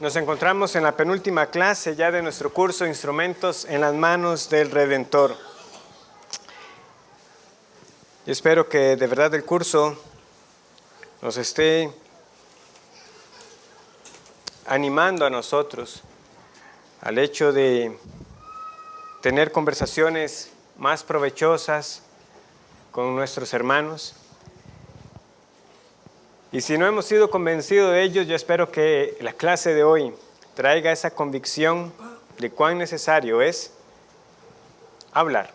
Nos encontramos en la penúltima clase ya de nuestro curso Instrumentos en las manos del Redentor. Y espero que de verdad el curso nos esté animando a nosotros al hecho de tener conversaciones más provechosas con nuestros hermanos. Y si no hemos sido convencidos de ellos, yo espero que la clase de hoy traiga esa convicción de cuán necesario es hablar.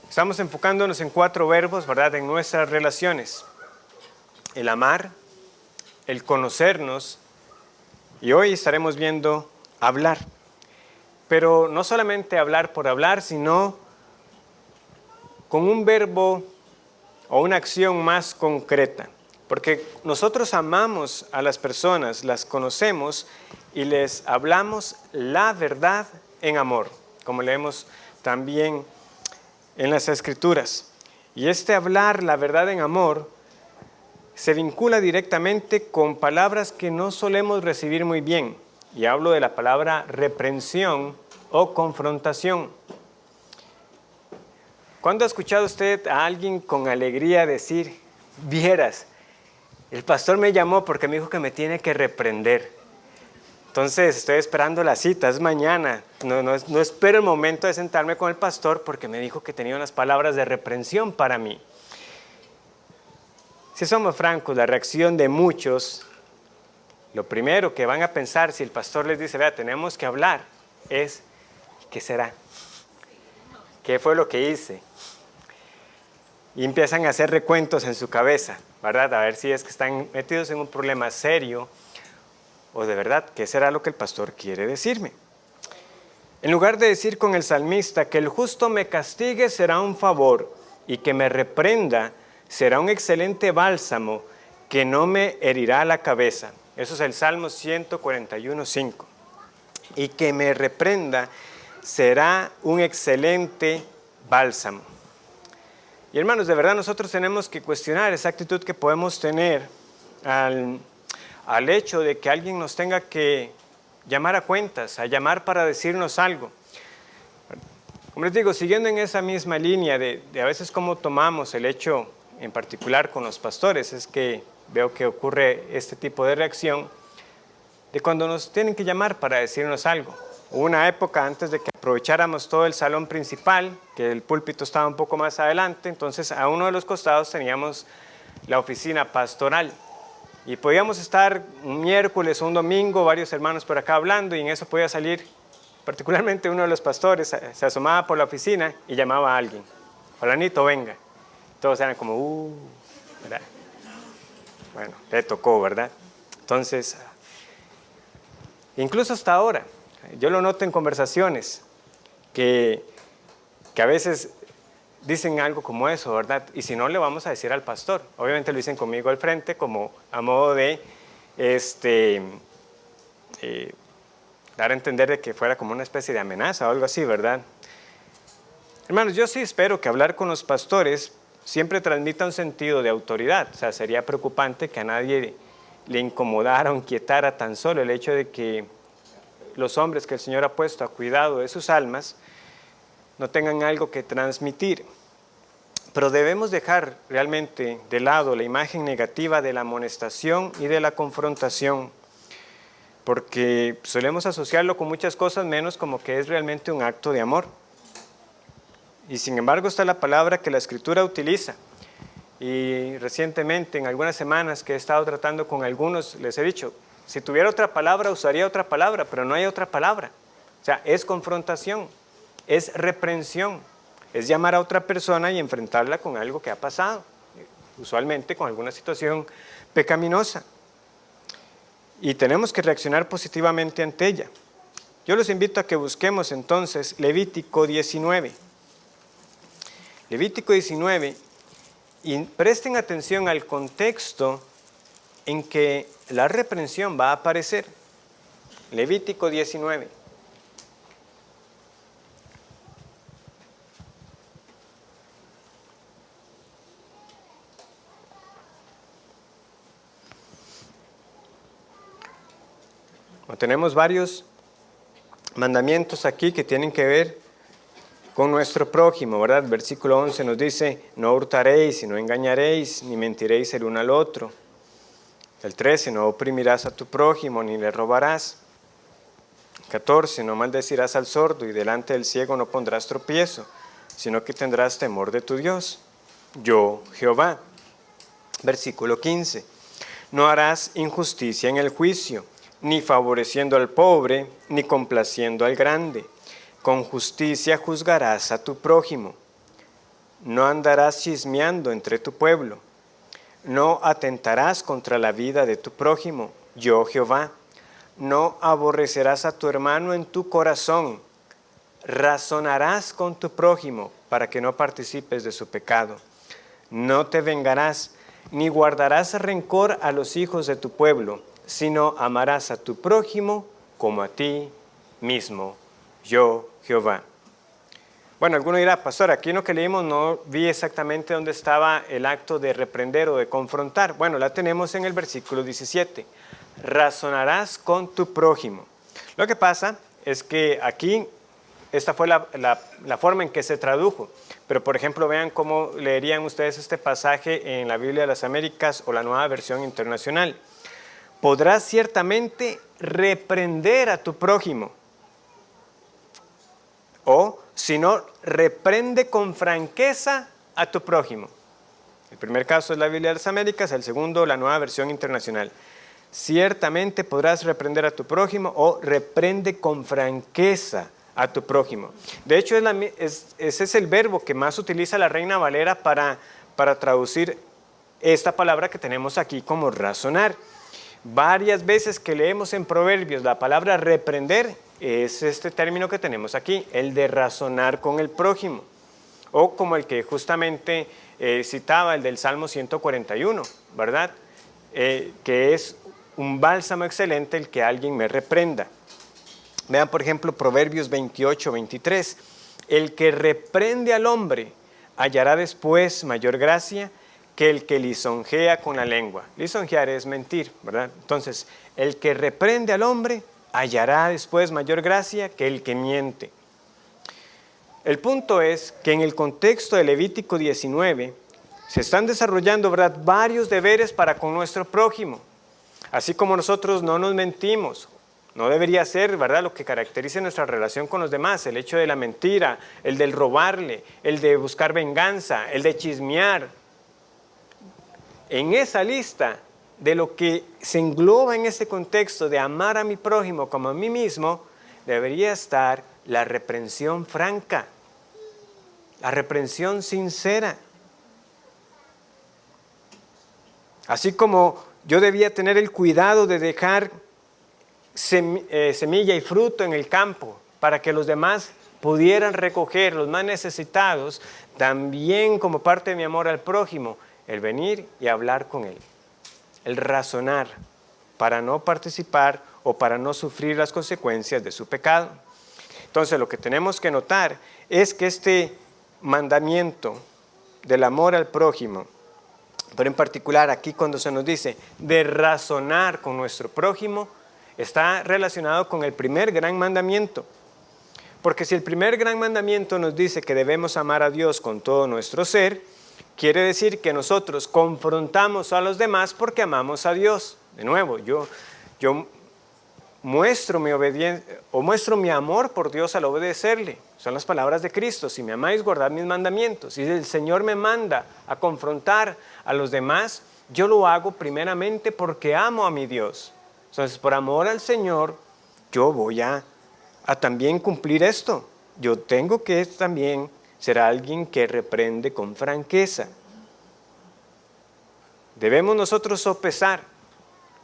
Estamos enfocándonos en 4 verbos, ¿verdad?, en nuestras relaciones. El amar, el conocernos, y hoy estaremos viendo hablar. Pero no solamente hablar por hablar, sino con un verbo o una acción más concreta. Porque nosotros amamos a las personas, las conocemos y les hablamos la verdad en amor, como leemos también en las Escrituras. Y este hablar la verdad en amor se vincula directamente con palabras que no solemos recibir muy bien. Y hablo de la palabra reprensión o confrontación. ¿Cuándo ha escuchado usted a alguien con alegría decir, vieras, el pastor me llamó porque me dijo que me tiene que reprender? Entonces estoy esperando la cita, es mañana. No espero el momento de sentarme con el pastor porque me dijo que tenía unas palabras de reprensión para mí. Si somos francos, la reacción de muchos, lo primero que van a pensar si el pastor les dice, vea, tenemos que hablar, es, ¿qué será? ¿Qué fue lo que hice? Y empiezan a hacer recuentos en su cabeza, ¿verdad? A ver si es que están metidos en un problema serio o de verdad, ¿qué será lo que el pastor quiere decirme? En lugar de decir con el salmista que el justo me castigue será un favor y que me reprenda será un excelente bálsamo que no me herirá la cabeza. Eso es el Salmo 141:5. Y que me reprenda será un excelente bálsamo. Y hermanos, de verdad nosotros tenemos que cuestionar esa actitud que podemos tener al hecho de que alguien nos tenga que llamar a cuentas, a llamar para decirnos algo. Como les digo, siguiendo en esa misma línea de a veces cómo tomamos el hecho en particular con los pastores, es que veo que ocurre este tipo de reacción de cuando nos tienen que llamar para decirnos algo. Hubo una época antes de que aprovecháramos todo el salón principal, que el púlpito estaba un poco más adelante, entonces a uno de los costados teníamos la oficina pastoral. Y podíamos estar un miércoles o un domingo, varios hermanos por acá hablando, y en eso podía salir, particularmente uno de los pastores, se asomaba por la oficina y llamaba a alguien. Jolanito, venga. Todos eran como, ¿verdad? Bueno, le tocó, ¿verdad? Entonces, incluso hasta ahora, yo lo noto en conversaciones que a veces dicen algo como eso, ¿verdad? Y si no, le vamos a decir al pastor. Obviamente lo dicen conmigo al frente como a modo de dar a entender de que fuera como una especie de amenaza o algo así, ¿verdad? Hermanos, yo sí espero que hablar con los pastores siempre transmita un sentido de autoridad. O sea, sería preocupante que a nadie le incomodara o inquietara tan solo el hecho de que los hombres que el Señor ha puesto a cuidado de sus almas no tengan algo que transmitir. Pero debemos dejar realmente de lado la imagen negativa de la amonestación y de la confrontación, porque solemos asociarlo con muchas cosas menos como que es realmente un acto de amor. Y sin embargo está la palabra que la Escritura utiliza. Y recientemente, en algunas semanas que he estado tratando con algunos, les he dicho, si tuviera otra palabra, usaría otra palabra, pero no hay otra palabra. O sea, es confrontación, es reprensión, es llamar a otra persona y enfrentarla con algo que ha pasado, usualmente con alguna situación pecaminosa. Y tenemos que reaccionar positivamente ante ella. Yo los invito a que busquemos entonces Levítico 19. Levítico 19, y presten atención al contexto en que la reprensión va a aparecer. Levítico 19. Tenemos varios mandamientos aquí que tienen que ver con nuestro prójimo, ¿verdad? Versículo 11 nos dice, no hurtaréis y no engañaréis, ni mentiréis el uno al otro. El 13, no oprimirás a tu prójimo, ni le robarás. 14, no maldecirás al sordo y delante del ciego no pondrás tropiezo, sino que tendrás temor de tu Dios. Yo, Jehová. Versículo 15, no harás injusticia en el juicio, ni favoreciendo al pobre, ni complaciendo al grande. Con justicia juzgarás a tu prójimo. No andarás chismeando entre tu pueblo. No atentarás contra la vida de tu prójimo, yo Jehová. No aborrecerás a tu hermano en tu corazón. Razonarás con tu prójimo para que no participes de su pecado. No te vengarás, ni guardarás rencor a los hijos de tu pueblo, sino amarás a tu prójimo como a ti mismo, yo Jehová. Bueno, alguno dirá, pastor, aquí en lo que leímos no vi exactamente dónde estaba el acto de reprender o de confrontar. Bueno, la tenemos en el versículo 17. Razonarás con tu prójimo. Lo que pasa es que aquí, esta fue la forma en que se tradujo. Pero, por ejemplo, vean cómo leerían ustedes este pasaje en la Biblia de las Américas o la Nueva Versión Internacional. Podrás ciertamente reprender a tu prójimo. O, si no, reprende con franqueza a tu prójimo. El primer caso es la Biblia de las Américas, el segundo, la Nueva Versión Internacional. Ciertamente podrás reprender a tu prójimo o reprende con franqueza a tu prójimo. De hecho, ese es el verbo que más utiliza la Reina Valera para traducir esta palabra que tenemos aquí como razonar. Varias veces que leemos en Proverbios la palabra reprender, es este término que tenemos aquí, el de razonar con el prójimo. O como el que justamente citaba, el del Salmo 141, ¿verdad? Que es un bálsamo excelente el que alguien me reprenda. Vean, por ejemplo, Proverbios 28, 23. El que reprende al hombre hallará después mayor gracia que el que lisonjea con la lengua. Lisonjear es mentir, ¿verdad? Entonces, el que reprende al hombre hallará después mayor gracia que el que miente. El punto es que en el contexto de Levítico 19 se están desarrollando, ¿verdad?, varios deberes para con nuestro prójimo. Así como nosotros no nos mentimos, no debería ser, ¿verdad?, lo que caracteriza nuestra relación con los demás, el hecho de la mentira, el del robarle, el de buscar venganza, el de chismear. En esa lista de lo que se engloba en ese contexto de amar a mi prójimo como a mí mismo, debería estar la reprensión franca, la reprensión sincera. Así como yo debía tener el cuidado de dejar semilla y fruto en el campo para que los demás pudieran recoger, los más necesitados, también como parte de mi amor al prójimo, el venir y hablar con él, el razonar para no participar o para no sufrir las consecuencias de su pecado. Entonces, lo que tenemos que notar es que este mandamiento del amor al prójimo, pero en particular aquí cuando se nos dice de razonar con nuestro prójimo, está relacionado con el primer gran mandamiento. Porque si el primer gran mandamiento nos dice que debemos amar a Dios con todo nuestro ser, quiere decir que nosotros confrontamos a los demás porque amamos a Dios. De nuevo, yo muestro mi obediencia o muestro mi amor por Dios al obedecerle. Son las palabras de Cristo: si me amáis, guardad mis mandamientos. Si el Señor me manda a confrontar a los demás, yo lo hago primeramente porque amo a mi Dios. Entonces, por amor al Señor, yo voy a también cumplir esto. Yo tengo que también ser alguien que reprende con franqueza. Debemos nosotros sopesar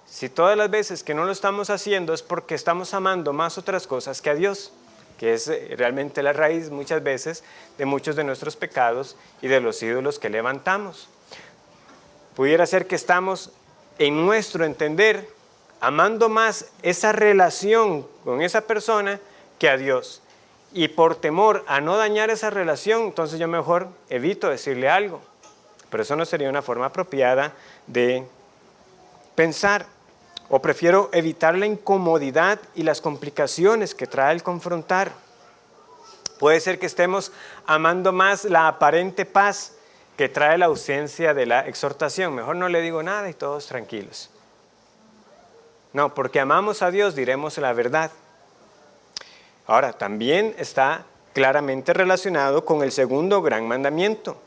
si todas las veces que no lo estamos haciendo es porque estamos amando más otras cosas que a Dios, que es realmente la raíz muchas veces de muchos de nuestros pecados y de los ídolos que levantamos. Pudiera ser que estamos, en nuestro entender, amando más esa relación con esa persona que a Dios. Y por temor a no dañar esa relación, entonces yo mejor evito decirle algo. Pero eso no sería una forma apropiada de pensar. ¿O prefiero evitar la incomodidad y las complicaciones que trae el confrontar? Puede ser que estemos amando más la aparente paz que trae la ausencia de la exhortación. Mejor no le digo nada y todos tranquilos. No, porque amamos a Dios, diremos la verdad. Ahora, también está claramente relacionado con el segundo gran mandamiento.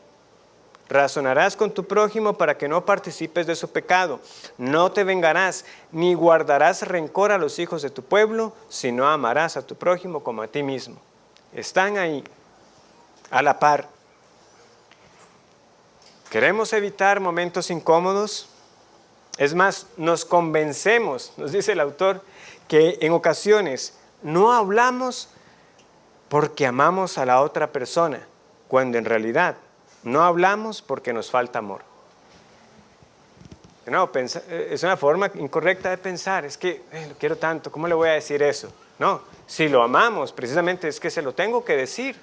Razonarás con tu prójimo para que no participes de su pecado. No te vengarás, ni guardarás rencor a los hijos de tu pueblo, sino amarás a tu prójimo como a ti mismo. Están ahí, a la par. ¿Queremos evitar momentos incómodos? Es más, nos convencemos, nos dice el autor, que en ocasiones no hablamos porque amamos a la otra persona, cuando en realidad no hablamos porque nos falta amor. No, es una forma incorrecta de pensar, es que lo quiero tanto, ¿cómo le voy a decir eso? No, si lo amamos, precisamente es que se lo tengo que decir.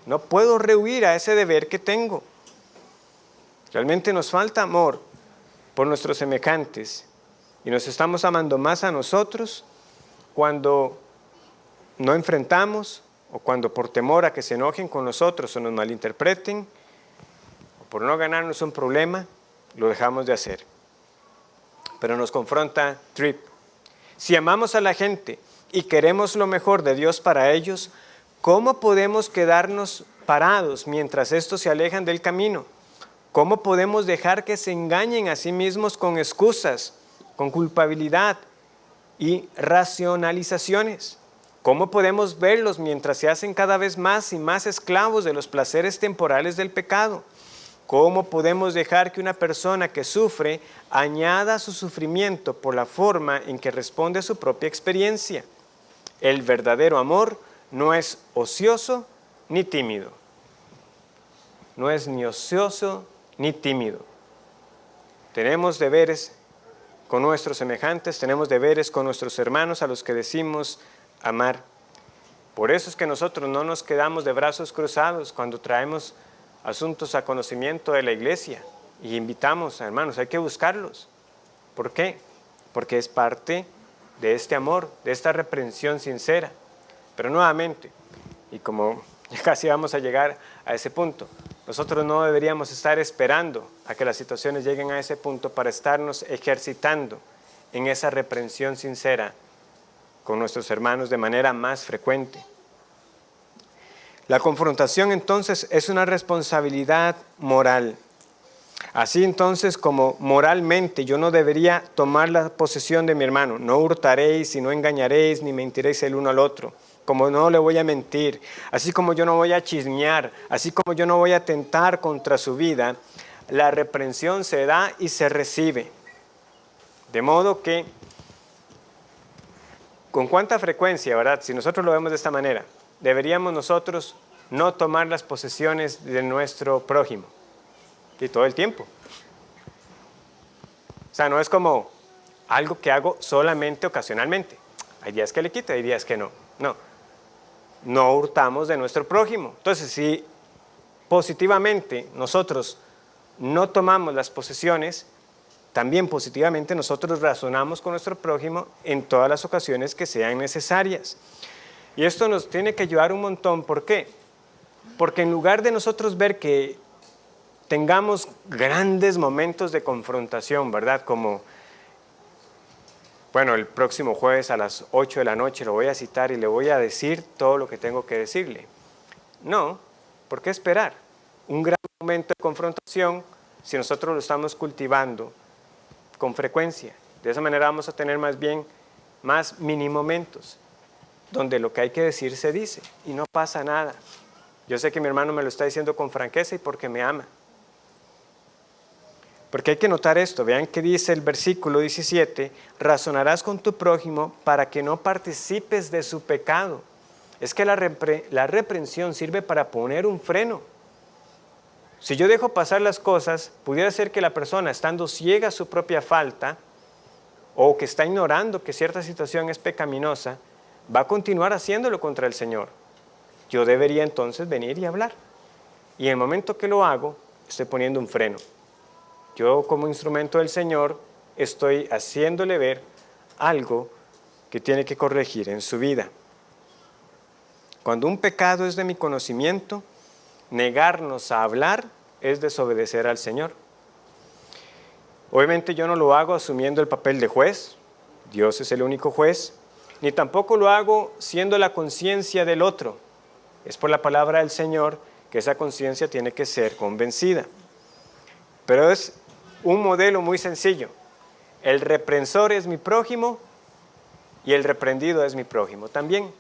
No puedo rehuir a ese deber que tengo. Realmente nos falta amor por nuestros semejantes y nos estamos amando más a nosotros cuando no enfrentamos o cuando por temor a que se enojen con nosotros o nos malinterpreten o por no ganarnos un problema, lo dejamos de hacer. Pero nos confronta Tripp. Si amamos a la gente y queremos lo mejor de Dios para ellos, ¿cómo podemos quedarnos parados mientras estos se alejan del camino? ¿Cómo podemos dejar que se engañen a sí mismos con excusas, con culpabilidad y racionalizaciones? ¿Cómo podemos verlos mientras se hacen cada vez más y más esclavos de los placeres temporales del pecado? ¿Cómo podemos dejar que una persona que sufre añada su sufrimiento por la forma en que responde a su propia experiencia? El verdadero amor no es ocioso ni tímido. No es ni ocioso ni tímido. Tenemos deberes con nuestros semejantes, tenemos deberes con nuestros hermanos a los que decimos amar. Por eso es que nosotros no nos quedamos de brazos cruzados cuando traemos asuntos a conocimiento de la iglesia y invitamos a hermanos, hay que buscarlos. ¿Por qué? Porque es parte de este amor, de esta reprensión sincera. Pero nuevamente, y como ya casi vamos a llegar a ese punto, nosotros no deberíamos estar esperando a que las situaciones lleguen a ese punto para estarnos ejercitando en esa reprensión sincera con nuestros hermanos de manera más frecuente. La confrontación entonces es una responsabilidad moral. Así entonces como moralmente yo no debería tomar la posesión de mi hermano, no hurtaréis y no engañaréis ni mentiréis el uno al otro, como no le voy a mentir, así como yo no voy a chismear, así como yo no voy a atentar contra su vida, la reprensión se da y se recibe. De modo que, ¿con cuánta frecuencia, verdad? Si nosotros lo vemos de esta manera, deberíamos nosotros no tomar las posesiones de nuestro prójimo. Y todo el tiempo. O sea, no es como algo que hago solamente ocasionalmente. Hay días que le quito, hay días que no. No hurtamos de nuestro prójimo. Entonces, si positivamente nosotros no tomamos las posesiones, también positivamente nosotros razonamos con nuestro prójimo en todas las ocasiones que sean necesarias. Y esto nos tiene que ayudar un montón. ¿Por qué? Porque en lugar de nosotros ver que tengamos grandes momentos de confrontación, ¿verdad? Como, bueno, el próximo jueves a las 8 de la noche lo voy a citar y le voy a decir todo lo que tengo que decirle. No, ¿por qué esperar? Un gran momento de confrontación, si nosotros lo estamos cultivando con frecuencia. De esa manera vamos a tener más bien más mini momentos, donde lo que hay que decir se dice y no pasa nada. Yo sé que mi hermano me lo está diciendo con franqueza y porque me ama. Porque hay que notar esto, vean que dice el versículo 17, razonarás con tu prójimo para que no participes de su pecado. Es que la reprensión sirve para poner un freno. Si yo dejo pasar las cosas, pudiera ser que la persona, estando ciega a su propia falta, o que está ignorando que cierta situación es pecaminosa, va a continuar haciéndolo contra el Señor. Yo debería entonces venir y hablar. Y en el momento que lo hago, estoy poniendo un freno. Yo como instrumento del Señor estoy haciéndole ver algo que tiene que corregir en su vida. Cuando un pecado es de mi conocimiento, negarnos a hablar es desobedecer al Señor. Obviamente yo no lo hago asumiendo el papel de juez, Dios es el único juez, ni tampoco lo hago siendo la conciencia del otro. Es por la palabra del Señor que esa conciencia tiene que ser convencida. Pero es un modelo muy sencillo. El reprensor es mi prójimo y el reprendido es mi prójimo también.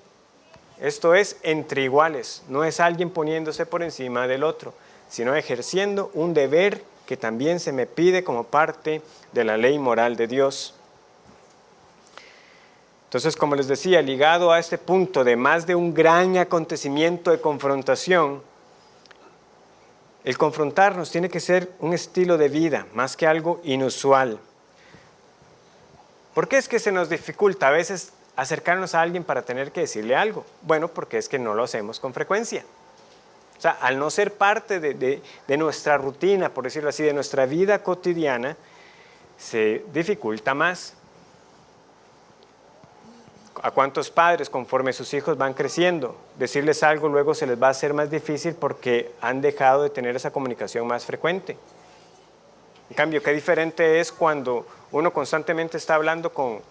Esto es entre iguales, no es alguien poniéndose por encima del otro, sino ejerciendo un deber que también se me pide como parte de la ley moral de Dios. Entonces, como les decía, ligado a este punto de más de un gran acontecimiento de confrontación, el confrontarnos tiene que ser un estilo de vida, más que algo inusual. ¿Por qué es que se nos dificulta a veces acercarnos a alguien para tener que decirle algo? Bueno, porque es que no lo hacemos con frecuencia. O sea, al no ser parte de nuestra rutina, por decirlo así, de nuestra vida cotidiana, se dificulta más. ¿A cuántos padres, conforme sus hijos van creciendo, decirles algo luego se les va a hacer más difícil porque han dejado de tener esa comunicación más frecuente? En cambio, qué diferente es cuando uno constantemente está hablando con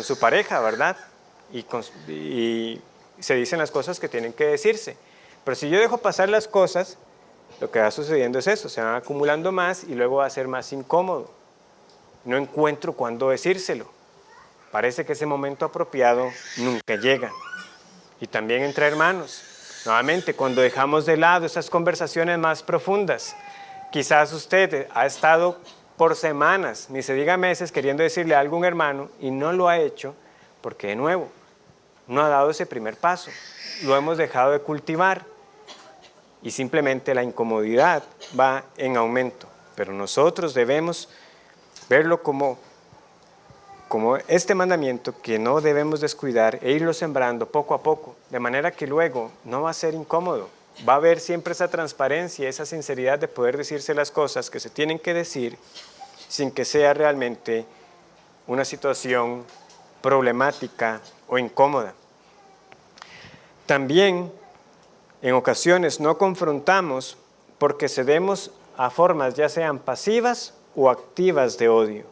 su pareja, ¿verdad? Y se dicen las cosas que tienen que decirse. Pero si yo dejo pasar las cosas, lo que va sucediendo es eso, se van acumulando más y luego va a ser más incómodo. No encuentro cuándo decírselo. Parece que ese momento apropiado nunca llega. Y también entre hermanos. Nuevamente, cuando dejamos de lado esas conversaciones más profundas, quizás usted ha estado por semanas, ni se diga meses, queriendo decirle a algún hermano y no lo ha hecho porque, de nuevo, no ha dado ese primer paso. Lo hemos dejado de cultivar y simplemente la incomodidad va en aumento. Pero nosotros debemos verlo como este mandamiento que no debemos descuidar e irlo sembrando poco a poco, de manera que luego no va a ser incómodo. Va a haber siempre esa transparencia, esa sinceridad de poder decirse las cosas que se tienen que decir sin que sea realmente una situación problemática o incómoda. También en ocasiones no confrontamos porque cedemos a formas ya sean pasivas o activas de odio.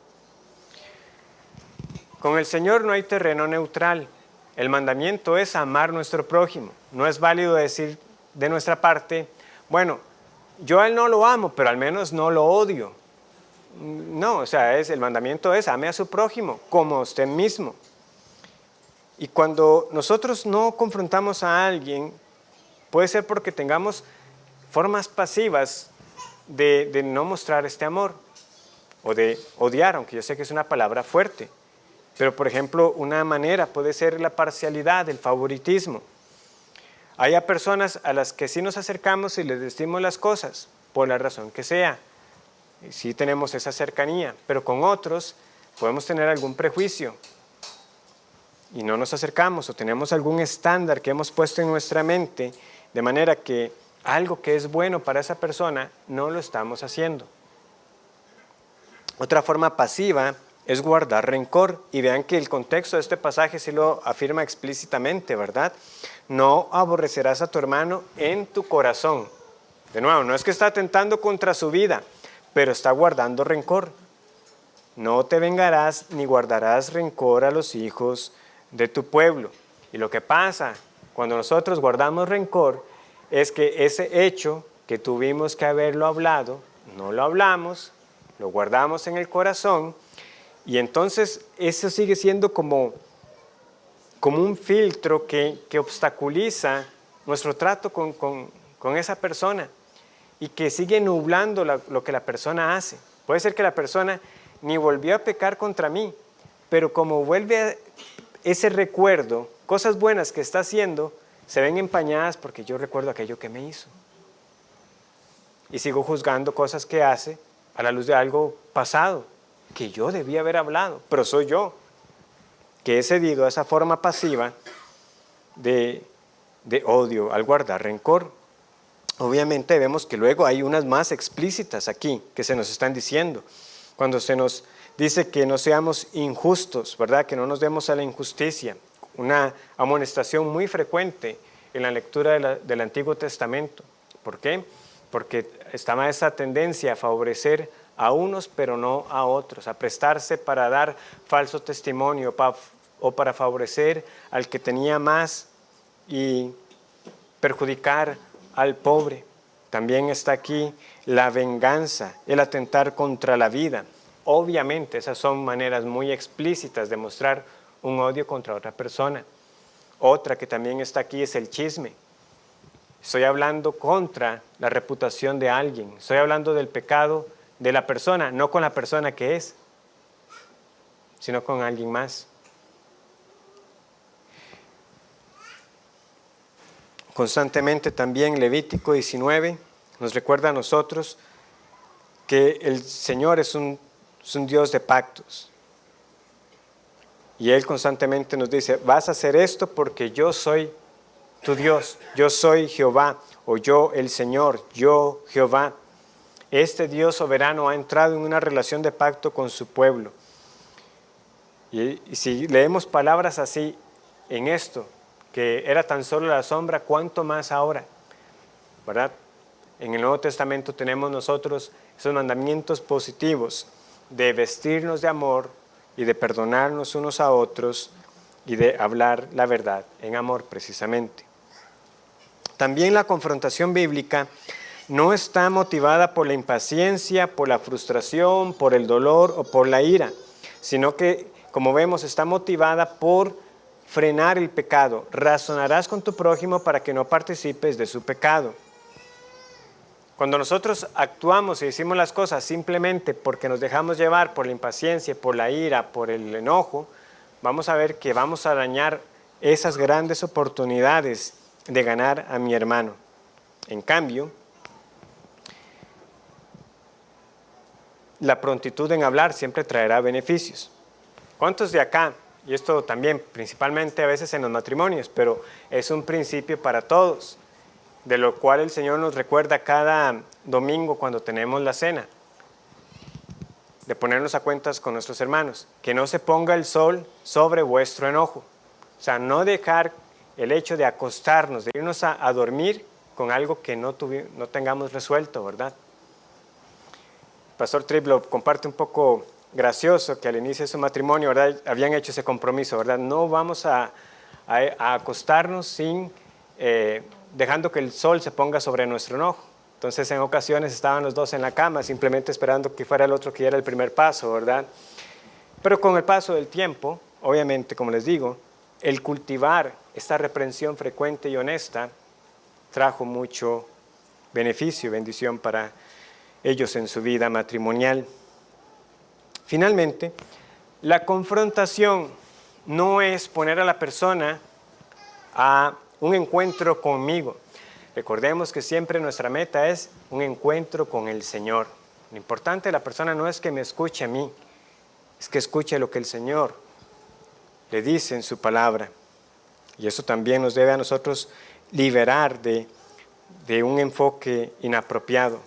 Con el Señor no hay terreno neutral. El mandamiento es amar a nuestro prójimo. No es válido decir de nuestra parte, bueno, yo a él no lo amo, pero al menos no lo odio. No, o sea, el mandamiento es ame a su prójimo como a usted mismo. Y cuando nosotros no confrontamos a alguien, puede ser porque tengamos formas pasivas de no mostrar este amor o de odiar, aunque yo sé que es una palabra fuerte. Pero, por ejemplo, una manera puede ser la parcialidad, el favoritismo. Hay personas a las que sí nos acercamos y les decimos las cosas, por la razón que sea. Y sí tenemos esa cercanía, pero con otros podemos tener algún prejuicio y no nos acercamos o tenemos algún estándar que hemos puesto en nuestra mente, de manera que algo que es bueno para esa persona no lo estamos haciendo. Otra forma pasiva es guardar rencor. Y vean que el contexto de este pasaje sí lo afirma explícitamente, ¿verdad? No aborrecerás a tu hermano en tu corazón. De nuevo, no es que está atentando contra su vida, pero está guardando rencor. No te vengarás ni guardarás rencor a los hijos de tu pueblo. Y lo que pasa cuando nosotros guardamos rencor es que ese hecho que tuvimos que haberlo hablado, no lo hablamos, lo guardamos en el corazón. Y entonces eso sigue siendo como un filtro que obstaculiza nuestro trato con esa persona y que sigue nublando lo que la persona hace. Puede ser que la persona ni volvió a pecar contra mí, pero como vuelve ese recuerdo, cosas buenas que está haciendo, se ven empañadas porque yo recuerdo aquello que me hizo. Y sigo juzgando cosas que hace a la luz de algo pasado, que yo debía haber hablado, pero soy yo que he cedido a esa forma pasiva de odio al guardar rencor. Obviamente vemos que luego hay unas más explícitas aquí que se nos están diciendo. Cuando se nos dice que no seamos injustos, ¿verdad? Que no nos demos a la injusticia. Una amonestación muy frecuente en la lectura del Antiguo Testamento. ¿Por qué? Porque estaba esa tendencia a favorecer a unos pero no a otros, a prestarse para dar falso testimonio o para favorecer al que tenía más y perjudicar al pobre. También está aquí la venganza, el atentar contra la vida. Obviamente esas son maneras muy explícitas de mostrar un odio contra otra persona. Otra que también está aquí es el chisme. Estoy hablando contra la reputación de alguien. Estoy hablando del pecado de la persona, no con la persona que es, sino con alguien más. Constantemente también Levítico 19 nos recuerda a nosotros que el Señor es un Dios de pactos. Y Él constantemente nos dice, vas a hacer esto porque yo soy tu Dios, yo soy Jehová, o yo el Señor, yo Jehová. Este Dios soberano ha entrado en una relación de pacto con su pueblo. Y si leemos palabras así en esto, que era tan solo la sombra, ¿cuánto más ahora? ¿Verdad? En el Nuevo Testamento tenemos nosotros esos mandamientos positivos de vestirnos de amor y de perdonarnos unos a otros y de hablar la verdad en amor precisamente. También la confrontación bíblica no está motivada por la impaciencia, por la frustración, por el dolor o por la ira, sino que, como vemos, está motivada por frenar el pecado. Razonarás con tu prójimo para que no participes de su pecado. Cuando nosotros actuamos y decimos las cosas simplemente porque nos dejamos llevar por la impaciencia, por la ira, por el enojo, vamos a ver que vamos a dañar esas grandes oportunidades de ganar a mi hermano. En cambio, la prontitud en hablar siempre traerá beneficios. ¿Cuántos de acá? Y esto también principalmente a veces en los matrimonios, pero es un principio para todos, de lo cual el Señor nos recuerda cada domingo cuando tenemos la cena, de ponernos a cuentas con nuestros hermanos, que no se ponga el sol sobre vuestro enojo. O sea, no dejar el hecho de acostarnos, de irnos a dormir con algo que no tengamos resuelto, ¿verdad? Pastor Tripp lo comparte un poco gracioso, que al inicio de su matrimonio, ¿verdad?, habían hecho ese compromiso, ¿verdad? No vamos a acostarnos sin dejando que el sol se ponga sobre nuestro enojo. Entonces, en ocasiones estaban los dos en la cama, simplemente esperando que fuera el otro que diera el primer paso, ¿verdad? Pero con el paso del tiempo, obviamente, como les digo, el cultivar esta reprensión frecuente y honesta trajo mucho beneficio y bendición para ellos en su vida matrimonial. Finalmente, la confrontación no es poner a la persona a un encuentro conmigo. Recordemos que siempre nuestra meta es un encuentro con el Señor. Lo importante de la persona no es que me escuche a mí, es que escuche lo que el Señor le dice en su palabra. Y eso también nos debe a nosotros liberar de un enfoque inapropiado.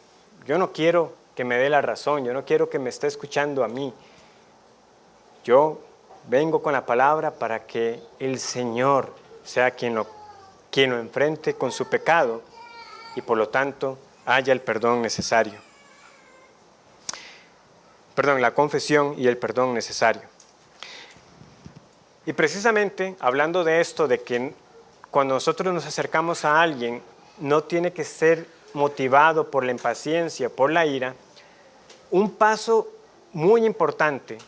Yo no quiero que me dé la razón, yo no quiero que me esté escuchando a mí. Yo vengo con la palabra para que el Señor sea quien lo enfrente con su pecado y por lo tanto haya el perdón necesario. La confesión y el perdón necesario. Y precisamente hablando de esto, de que cuando nosotros nos acercamos a alguien, no tiene que ser motivado por la impaciencia, por la ira. Un paso muy importante,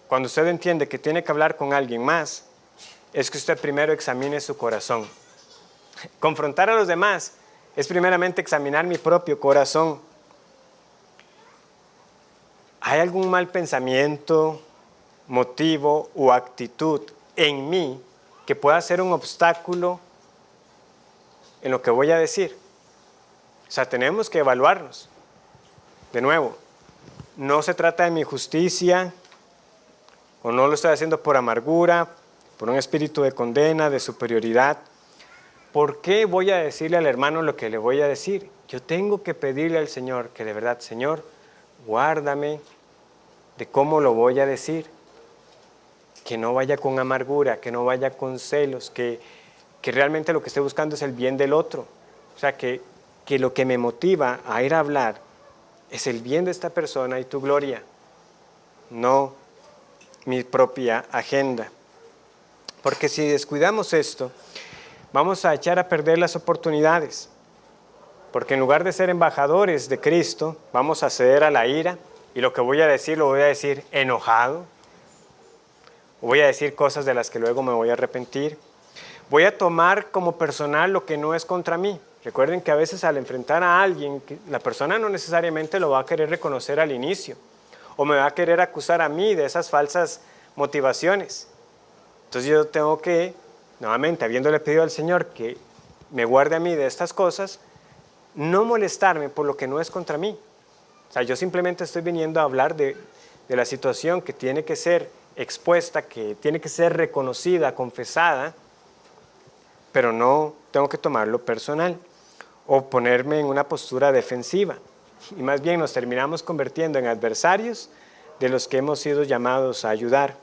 cuando usted entiende que tiene que hablar con alguien más, es que usted primero examine su corazón. Confrontar a los demás es primeramente examinar mi propio corazón. ¿Hay algún mal pensamiento, motivo o actitud en mí que pueda ser un obstáculo en lo que voy a decir? O sea, tenemos que evaluarnos. De nuevo, no se trata de mi justicia, o no lo estoy haciendo por amargura, por un espíritu de condena, de superioridad. ¿Por qué voy a decirle al hermano lo que le voy a decir? Yo tengo que pedirle al Señor que de verdad, Señor, guárdame de cómo lo voy a decir. Que no vaya con amargura, que no vaya con celos, que realmente lo que estoy buscando es el bien del otro. O sea, que lo que me motiva a ir a hablar es el bien de esta persona y tu gloria, no mi propia agenda. Porque si descuidamos esto, vamos a echar a perder las oportunidades. Porque en lugar de ser embajadores de Cristo, vamos a ceder a la ira, y lo que voy a decir lo voy a decir enojado. Voy a decir cosas de las que luego me voy a arrepentir. Voy a tomar como personal lo que no es contra mí. Recuerden que a veces al enfrentar a alguien, la persona no necesariamente lo va a querer reconocer al inicio, o me va a querer acusar a mí de esas falsas motivaciones. Entonces yo tengo que, nuevamente, habiéndole pedido al Señor que me guarde a mí de estas cosas, no molestarme por lo que no es contra mí. O sea, yo simplemente estoy viniendo a hablar de la situación que tiene que ser expuesta, que tiene que ser reconocida, confesada, pero no tengo que tomarlo personal o ponerme en una postura defensiva. Y más bien nos terminamos convirtiendo en adversarios de los que hemos sido llamados a ayudar.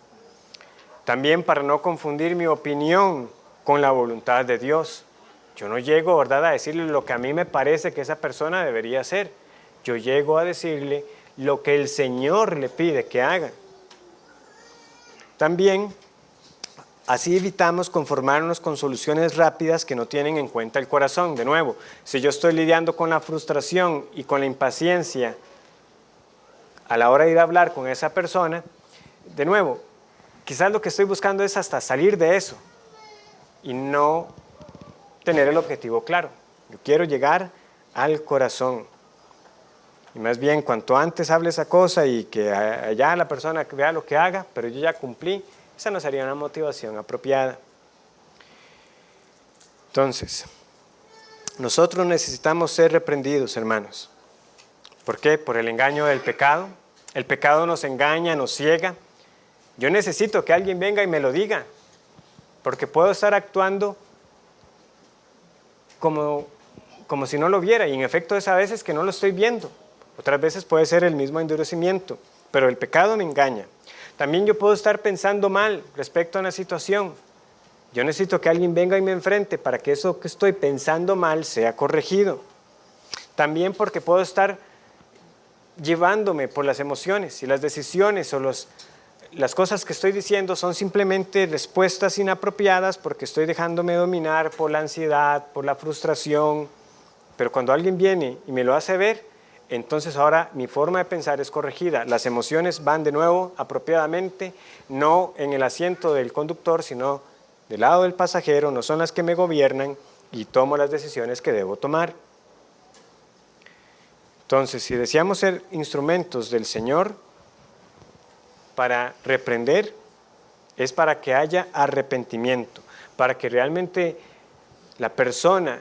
También para no confundir mi opinión con la voluntad de Dios. Yo no llego, ¿verdad?, a decirle lo que a mí me parece que esa persona debería hacer. Yo llego a decirle lo que el Señor le pide que haga. También, así evitamos conformarnos con soluciones rápidas que no tienen en cuenta el corazón. De nuevo, si yo estoy lidiando con la frustración y con la impaciencia a la hora de ir a hablar con esa persona, de nuevo, quizás lo que estoy buscando es hasta salir de eso y no tener el objetivo claro. Yo quiero llegar al corazón. Y más bien, cuanto antes hable esa cosa y que allá la persona vea lo que haga, pero yo ya cumplí, esa no sería una motivación apropiada. Entonces, nosotros necesitamos ser reprendidos, hermanos. ¿Por qué? Por el engaño del pecado. El pecado nos engaña, nos ciega. Yo necesito que alguien venga y me lo diga, porque puedo estar actuando como si no lo viera, y en efecto es a veces que no lo estoy viendo. Otras veces puede ser el mismo endurecimiento, pero el pecado me engaña. También yo puedo estar pensando mal respecto a una situación. Yo necesito que alguien venga y me enfrente para que eso que estoy pensando mal sea corregido. También porque puedo estar llevándome por las emociones y las decisiones o las cosas que estoy diciendo son simplemente respuestas inapropiadas porque estoy dejándome dominar por la ansiedad, por la frustración. Pero cuando alguien viene y me lo hace ver, entonces ahora mi forma de pensar es corregida. Las emociones van de nuevo apropiadamente, no en el asiento del conductor, sino del lado del pasajero, no son las que me gobiernan y tomo las decisiones que debo tomar. Entonces, si deseamos ser instrumentos del Señor para reprender, es para que haya arrepentimiento, para que realmente la persona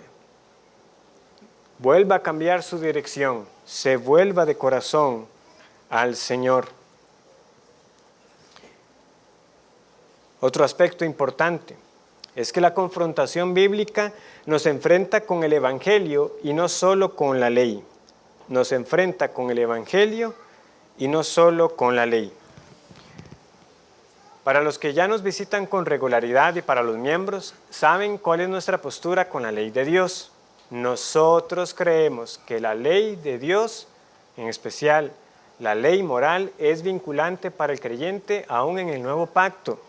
vuelva a cambiar su dirección, se vuelva de corazón al Señor. Otro aspecto importante es que la confrontación bíblica nos enfrenta con el Evangelio y no solo con la ley. Nos enfrenta con el Evangelio y no solo con la ley. Para los que ya nos visitan con regularidad y para los miembros, saben cuál es nuestra postura con la ley de Dios. Nosotros creemos que la ley de Dios, en especial la ley moral, es vinculante para el creyente aún en el nuevo pacto.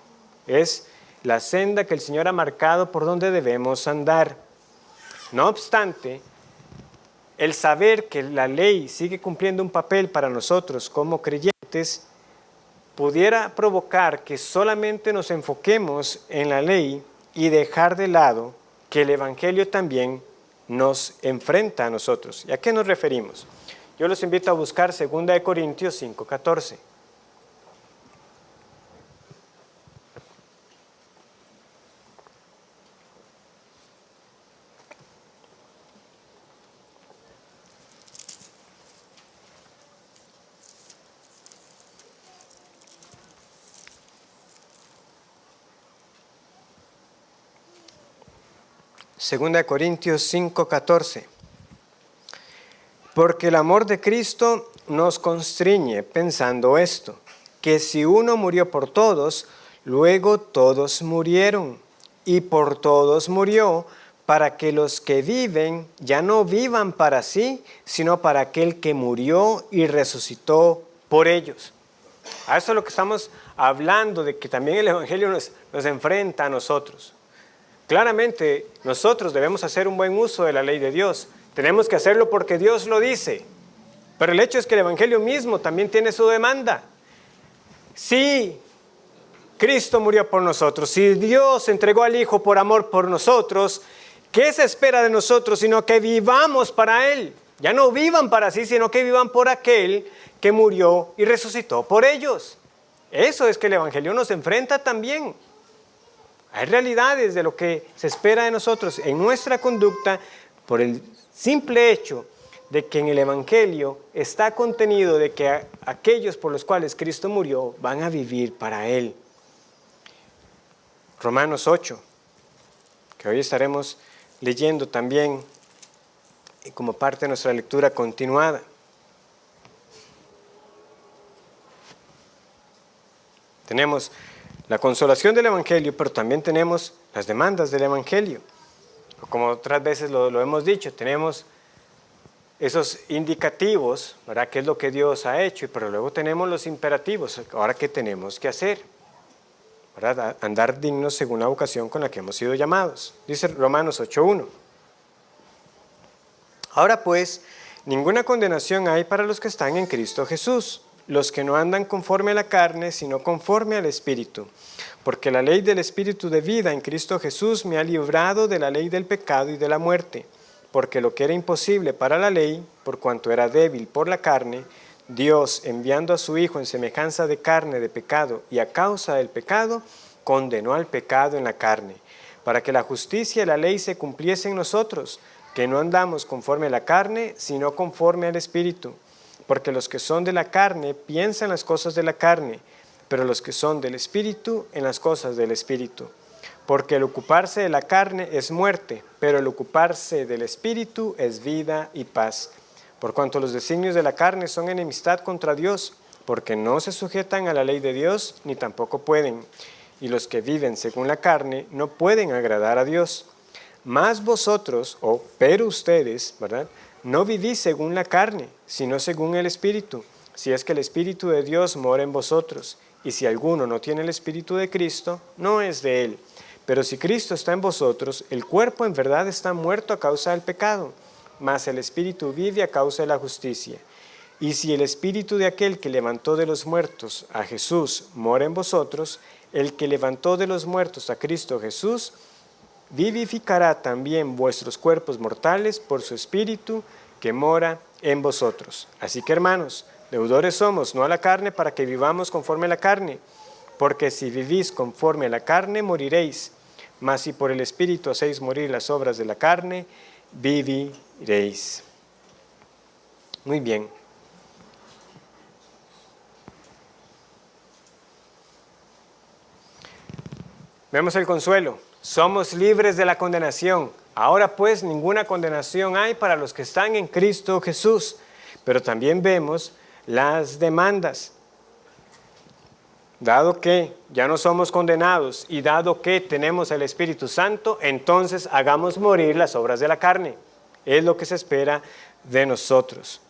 Es la senda que el Señor ha marcado por donde debemos andar. No obstante, el saber que la ley sigue cumpliendo un papel para nosotros como creyentes pudiera provocar que solamente nos enfoquemos en la ley y dejar de lado que el Evangelio también nos enfrenta a nosotros. ¿Y a qué nos referimos? Yo los invito a buscar 2 Corintios 5:14. Segunda de Corintios 5:14. Porque el amor de Cristo nos constriñe pensando esto, que si uno murió por todos, luego todos murieron, y por todos murió, para que los que viven ya no vivan para sí, sino para aquel que murió y resucitó por ellos. A eso es lo que estamos hablando, de que también el Evangelio nos enfrenta a nosotros. Claramente, nosotros debemos hacer un buen uso de la ley de Dios. Tenemos que hacerlo porque Dios lo dice. Pero el hecho es que el Evangelio mismo también tiene su demanda. Si Cristo murió por nosotros, si Dios entregó al Hijo por amor por nosotros, ¿qué se espera de nosotros? Sino que vivamos para Él. Ya no vivan para sí, sino que vivan por aquel que murió y resucitó por ellos. Eso es que el Evangelio nos enfrenta también. Hay realidades de lo que se espera de nosotros en nuestra conducta por el simple hecho de que en el Evangelio está contenido de que aquellos por los cuales Cristo murió van a vivir para Él. Romanos 8, que hoy estaremos leyendo también como parte de nuestra lectura continuada. Tenemos la consolación del Evangelio, pero también tenemos las demandas del Evangelio. Como otras veces lo hemos dicho, tenemos esos indicativos, ¿verdad? ¿Qué es lo que Dios ha hecho? Pero luego tenemos los imperativos. Ahora, ¿qué tenemos que hacer? ¿Verdad? Andar dignos según la vocación con la que hemos sido llamados. Dice Romanos 8:1. Ahora pues, ninguna condenación hay para los que están en Cristo Jesús, los que no andan conforme a la carne, sino conforme al Espíritu. Porque la ley del Espíritu de vida en Cristo Jesús me ha librado de la ley del pecado y de la muerte. Porque lo que era imposible para la ley, por cuanto era débil por la carne, Dios, enviando a su Hijo en semejanza de carne de pecado y a causa del pecado, condenó al pecado en la carne, para que la justicia y la ley se cumpliesen en nosotros, que no andamos conforme a la carne, sino conforme al Espíritu. Porque los que son de la carne piensan las cosas de la carne, pero los que son del Espíritu en las cosas del Espíritu. Porque el ocuparse de la carne es muerte, pero el ocuparse del Espíritu es vida y paz. Por cuanto los designios de la carne son enemistad contra Dios, porque no se sujetan a la ley de Dios, ni tampoco pueden. Y los que viven según la carne no pueden agradar a Dios. Mas vosotros, pero ustedes, ¿verdad?, no vivís según la carne, sino según el Espíritu, si es que el Espíritu de Dios mora en vosotros. Y si alguno no tiene el Espíritu de Cristo, no es de él. Pero si Cristo está en vosotros, el cuerpo en verdad está muerto a causa del pecado, mas el Espíritu vive a causa de la justicia. Y si el Espíritu de aquel que levantó de los muertos a Jesús mora en vosotros, el que levantó de los muertos a Cristo Jesús, vivificará también vuestros cuerpos mortales por su Espíritu que mora en vosotros. Así que, hermanos, deudores somos, no a la carne, para que vivamos conforme a la carne. Porque si vivís conforme a la carne, moriréis. Mas si por el Espíritu hacéis morir las obras de la carne, viviréis. Muy bien. Vemos el consuelo. Somos libres de la condenación. Ahora pues ninguna condenación hay para los que están en Cristo Jesús. Pero también vemos las demandas. Dado que ya no somos condenados y dado que tenemos el Espíritu Santo, entonces hagamos morir las obras de la carne. Es lo que se espera de nosotros.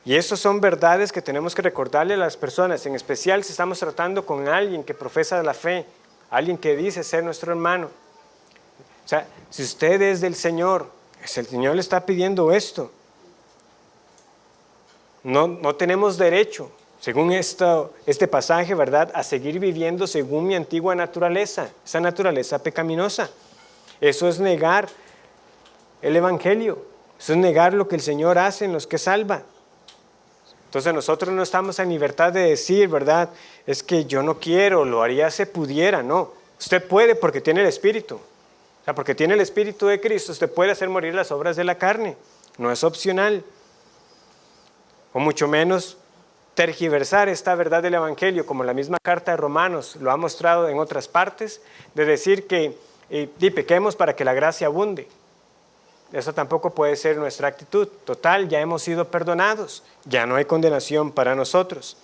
Y estas son verdades que tenemos que recordarle a las personas, en especial si estamos tratando con alguien que profesa la fe, alguien que dice ser nuestro hermano. O sea, si usted es del Señor, el Señor le está pidiendo esto. No tenemos derecho, según este pasaje, ¿verdad?, a seguir viviendo según mi antigua naturaleza, esa naturaleza pecaminosa. Eso es negar el Evangelio, eso es negar lo que el Señor hace en los que salva. Entonces nosotros no estamos en libertad de decir, ¿verdad?, es que yo no quiero, lo haría si pudiera. No, usted puede porque tiene el Espíritu. O sea, porque tiene el Espíritu de Cristo, usted puede hacer morir las obras de la carne. No es opcional. O mucho menos tergiversar esta verdad del Evangelio, como la misma carta de Romanos lo ha mostrado en otras partes, de decir que pequemos para que la gracia abunde. Eso tampoco puede ser nuestra actitud. Total, ya hemos sido perdonados, ya no hay condenación para nosotros.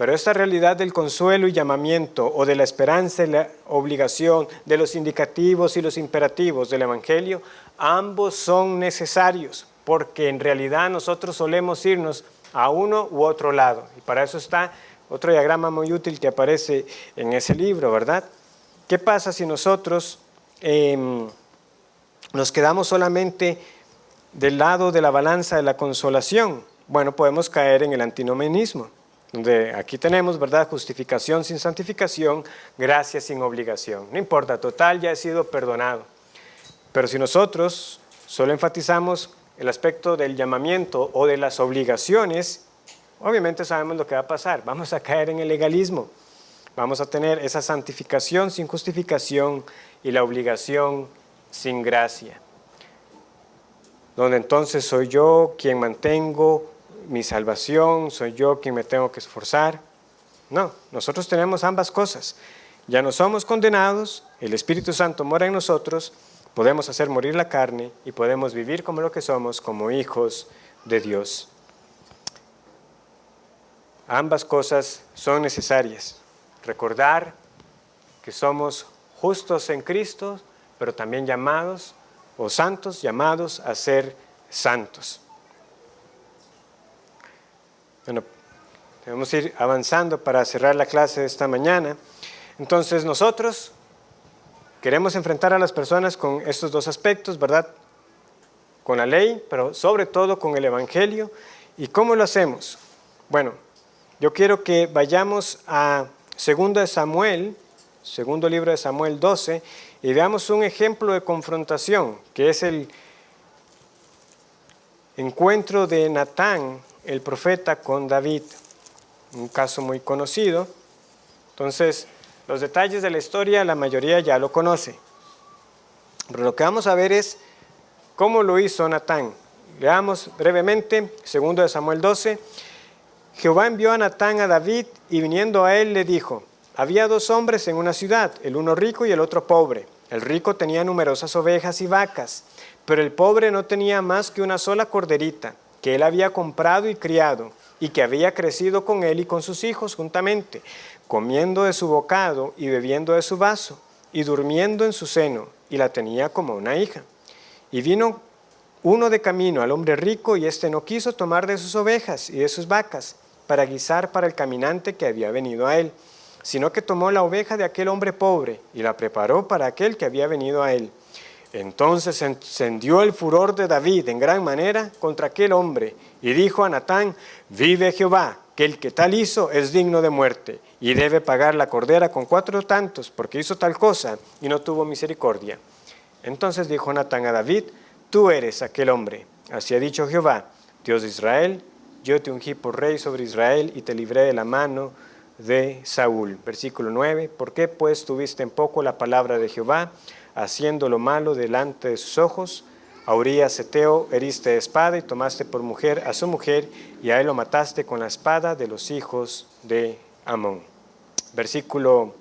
Pero esta realidad del consuelo y llamamiento, o de la esperanza y la obligación, de los indicativos y los imperativos del Evangelio, ambos son necesarios, porque en realidad nosotros solemos irnos a uno u otro lado. Y para eso está otro diagrama muy útil que aparece en ese libro, ¿verdad? ¿Qué pasa si nosotros nos quedamos solamente del lado de la balanza de la consolación? Bueno, podemos caer en el antinomianismo, donde aquí tenemos, ¿verdad?, justificación sin santificación, gracia sin obligación. No importa, total, ya he sido perdonado. Pero si nosotros solo enfatizamos el aspecto del llamamiento o de las obligaciones, obviamente sabemos lo que va a pasar. Vamos a caer en el legalismo. Vamos a tener esa santificación sin justificación y la obligación sin gracia. Donde entonces soy yo quien mantengo mi salvación, soy yo quien me tengo que esforzar. No, nosotros tenemos ambas cosas. Ya no somos condenados, el Espíritu Santo mora en nosotros, podemos hacer morir la carne y podemos vivir como lo que somos, como hijos de Dios. Ambas cosas son necesarias. Recordar que somos justos en Cristo, pero también llamados, o santos, llamados a ser santos. Bueno, debemos ir avanzando para cerrar la clase de esta mañana. Entonces nosotros queremos enfrentar a las personas con estos dos aspectos, ¿verdad? Con la ley, pero sobre todo con el Evangelio. ¿Y cómo lo hacemos? Bueno, yo quiero que vayamos a 2 de Samuel, segundo libro de Samuel 12, y veamos un ejemplo de confrontación, que es el encuentro de Natán, el profeta, con David, un caso muy conocido. Entonces, los detalles de la historia la mayoría ya lo conoce, pero lo que vamos a ver es cómo lo hizo Natán. Leamos brevemente, 2 de Samuel 12. Jehová envió a Natán a David y viniendo a él le dijo: había dos hombres en una ciudad, el uno rico y el otro pobre. El rico tenía numerosas ovejas y vacas, pero el pobre no tenía más que una sola corderita, que él había comprado y criado, y que había crecido con él y con sus hijos juntamente, comiendo de su bocado y bebiendo de su vaso, y durmiendo en su seno, y la tenía como una hija. Y vino uno de camino al hombre rico, y éste no quiso tomar de sus ovejas y de sus vacas, para guisar para el caminante que había venido a él, sino que tomó la oveja de aquel hombre pobre, y la preparó para aquel que había venido a él. Entonces se encendió el furor de David en gran manera contra aquel hombre, y dijo a Natán: vive Jehová, que el que tal hizo es digno de muerte, y debe pagar la cordera con 4 tantos, porque hizo tal cosa, y no tuvo misericordia. Entonces dijo Natán a David: tú eres aquel hombre. Así ha dicho Jehová, Dios de Israel: yo te ungí por rey sobre Israel, y te libré de la mano de Saúl. Versículo 9. ¿Por qué pues tuviste en poco la palabra de Jehová, haciendo lo malo delante de sus ojos? A Urías Heteo heriste de espada y tomaste por mujer a su mujer, y a él lo mataste con la espada de los hijos de Amón. Versículo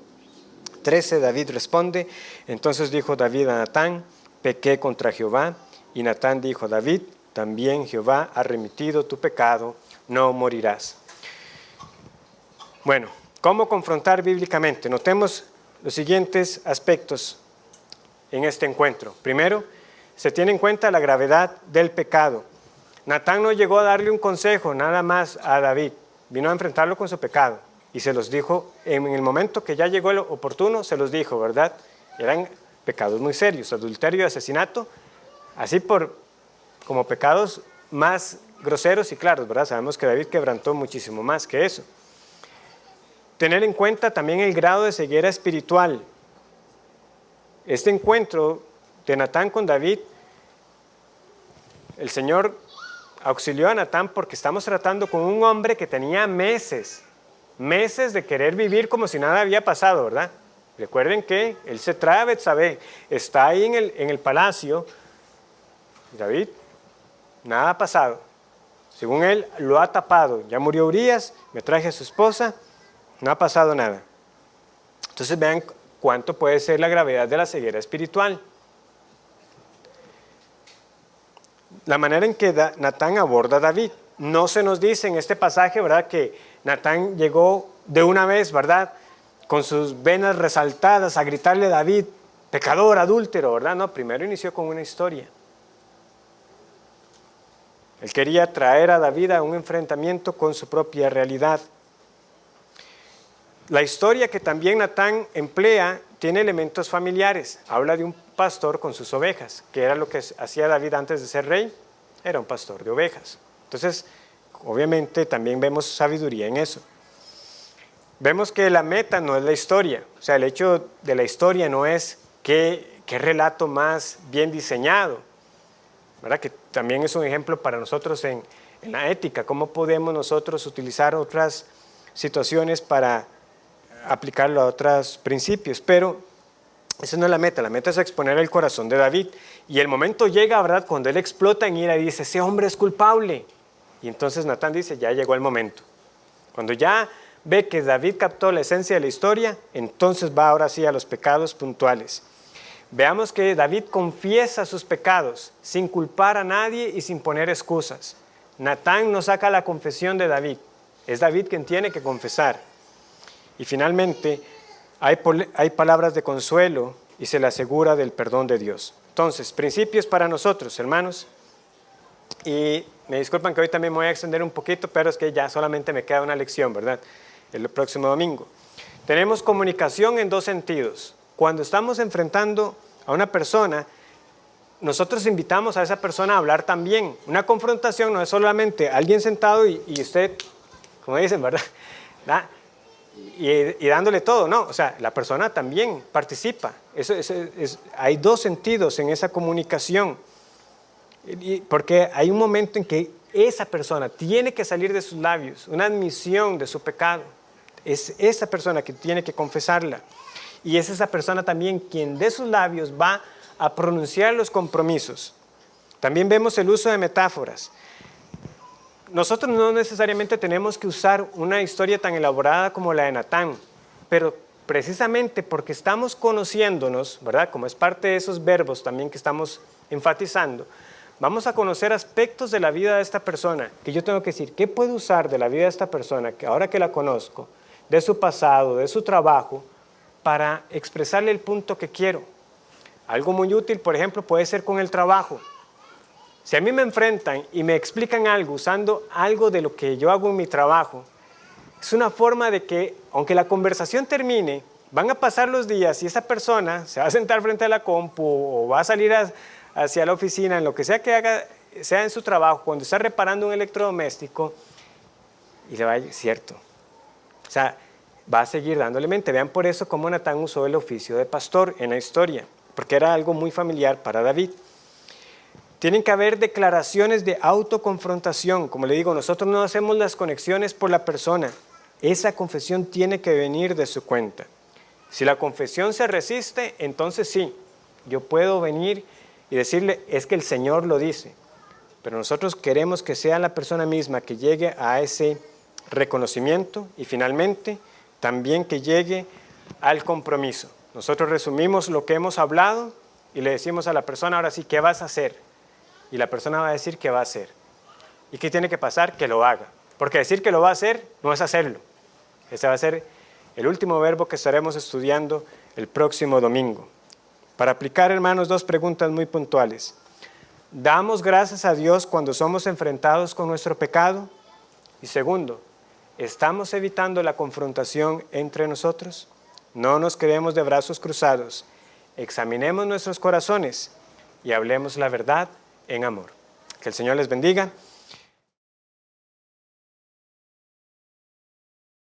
13, David responde: entonces dijo David a Natán: pequé contra Jehová. Y Natán dijo a David: también Jehová ha remitido tu pecado, no morirás. Bueno, ¿cómo confrontar bíblicamente? Notemos los siguientes aspectos en este encuentro. Primero, se tiene en cuenta la gravedad del pecado. Natán no llegó a darle un consejo nada más a David, vino a enfrentarlo con su pecado y se los dijo en el momento que ya llegó el oportuno, se los dijo, ¿verdad? Eran pecados muy serios, adulterio y asesinato, así como pecados más groseros y claros, ¿verdad? Sabemos que David quebrantó muchísimo más que eso. Tener en cuenta también el grado de ceguera espiritual. Este encuentro de Natán con David, el Señor auxilió a Natán porque estamos tratando con un hombre que tenía meses de querer vivir como si nada había pasado, ¿verdad? Recuerden que él se trae a Betsabé, está ahí en el palacio. David, nada ha pasado. Según él, lo ha tapado. Ya murió Urías, me traje a su esposa, no ha pasado nada. Entonces vean cuánto puede ser la gravedad de la ceguera espiritual. La manera en que Natán aborda a David. no se nos dice en este pasaje, ¿verdad?, que Natán llegó de una vez, ¿verdad?, con sus venas resaltadas a gritarle a David, pecador, adúltero, ¿verdad? No, primero inició con una historia. Él quería traer a David a un enfrentamiento con su propia realidad. La historia que también Natán emplea tiene elementos familiares. Habla de un pastor con sus ovejas, que era lo que hacía David antes de ser rey, era un pastor de ovejas. Entonces, obviamente también vemos sabiduría en eso. Vemos que la meta no es la historia, o sea, el hecho de la historia no es qué relato más bien diseñado, ¿verdad? Que también es un ejemplo para nosotros en la ética, cómo podemos nosotros utilizar otras situaciones para aplicarlo a otros principios, pero esa no es la meta es exponer el corazón de David. Y el momento llega, ¿verdad?, cuando él explota en ira y dice, ese hombre es culpable. Y entonces Natán dice, ya llegó el momento. Cuando ya ve que David captó la esencia de la historia, entonces va ahora sí a los pecados puntuales. Veamos que David confiesa sus pecados sin culpar a nadie y sin poner excusas. Natán no saca la confesión de David, es David quien tiene que confesar. Y finalmente hay palabras de consuelo y se le asegura del perdón de Dios. Entonces, principios para nosotros, hermanos. Y me disculpan que hoy también me voy a extender un poquito, pero es que ya solamente me queda una lección, ¿verdad?, el próximo domingo. Tenemos comunicación en dos sentidos. Cuando estamos enfrentando a una persona, nosotros invitamos a esa persona a hablar también. Una confrontación no es solamente alguien sentado y usted, como dicen, ¿verdad?, y dándole todo, no, o sea, la persona también participa. Hay dos sentidos en esa comunicación, porque hay un momento en que esa persona tiene que salir de sus labios, una admisión de su pecado. Es esa persona que tiene que confesarla. Y es esa persona también quien de sus labios va a pronunciar los compromisos. También vemos el uso de metáforas. Nosotros no necesariamente tenemos que usar una historia tan elaborada como la de Natán, pero precisamente porque estamos conociéndonos, ¿verdad?, como es parte de esos verbos también que estamos enfatizando, vamos a conocer aspectos de la vida de esta persona, que yo tengo que decir, ¿qué puedo usar de la vida de esta persona, que ahora que la conozco, de su pasado, de su trabajo, para expresarle el punto que quiero? Algo muy útil, por ejemplo, puede ser con el trabajo. Si a mí me enfrentan y me explican algo usando algo de lo que yo hago en mi trabajo, es una forma de que, aunque la conversación termine, van a pasar los días y esa persona se va a sentar frente a la compu o va a salir hacia la oficina, en lo que sea que haga, sea en su trabajo, cuando está reparando un electrodoméstico, y le va a decir, cierto. O sea, va a seguir dándole mente. Vean por eso cómo Natán usó el oficio de pastor en la historia, porque era algo muy familiar para David. Tienen que haber declaraciones de autoconfrontación. Como le digo, nosotros no hacemos las conexiones por la persona. Esa confesión tiene que venir de su cuenta. Si la confesión se resiste, entonces sí, yo puedo venir y decirle, es que el Señor lo dice. Pero nosotros queremos que sea la persona misma que llegue a ese reconocimiento y finalmente también que llegue al compromiso. Nosotros resumimos lo que hemos hablado y le decimos a la persona, ahora sí, ¿qué vas a hacer? Y la persona va a decir qué va a hacer. ¿Y qué tiene que pasar? Que lo haga. Porque decir que lo va a hacer no es hacerlo. Ese va a ser el último verbo que estaremos estudiando el próximo domingo. Para aplicar, hermanos, dos preguntas muy puntuales. ¿Damos gracias a Dios cuando somos enfrentados con nuestro pecado? Y segundo, ¿estamos evitando la confrontación entre nosotros? No nos quedemos de brazos cruzados. Examinemos nuestros corazones y hablemos la verdad en amor. Que el Señor les bendiga.